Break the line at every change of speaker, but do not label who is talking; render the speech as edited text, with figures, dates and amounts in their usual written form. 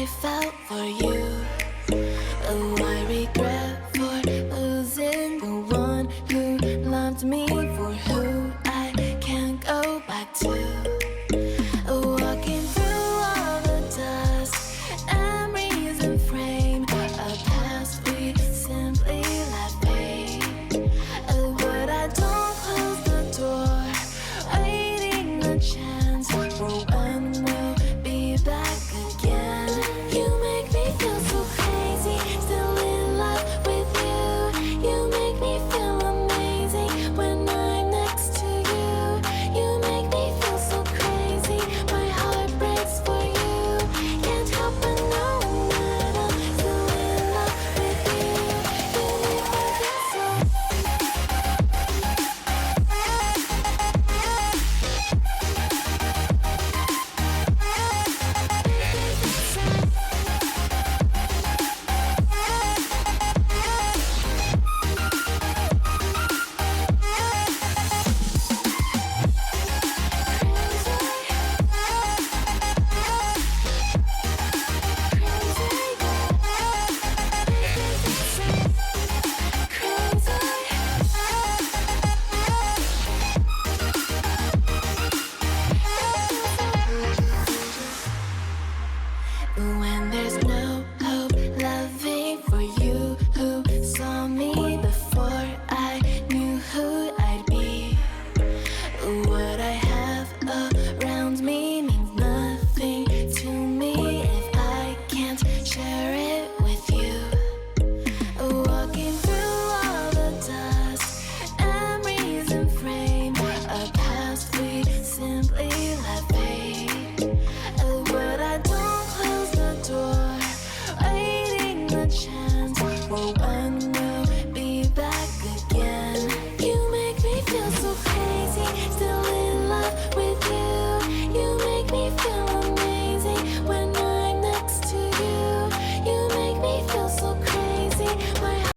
I felt for you. Oh, I regret for losing the one who loved me, for who I can't go back to. Walking through all the dust, memories and frame, a past we simply let fade. But I don't close the door, waiting a chance for when we'll be back again. You make me feel so crazy, still in love with you. You make me feel amazing when I'm next to you. You make me feel so crazy, my heart breaks for you. Can't help but knowing that I'm still in love with you. You make me feel so. When there's no hope, loving for you who saw me before I knew who I'd be. What I have around me means nothing to me if I can't share it with you. Walking through all the dust, memories and frame, a past we simply let fade. But I don't close the door, waiting the chance for when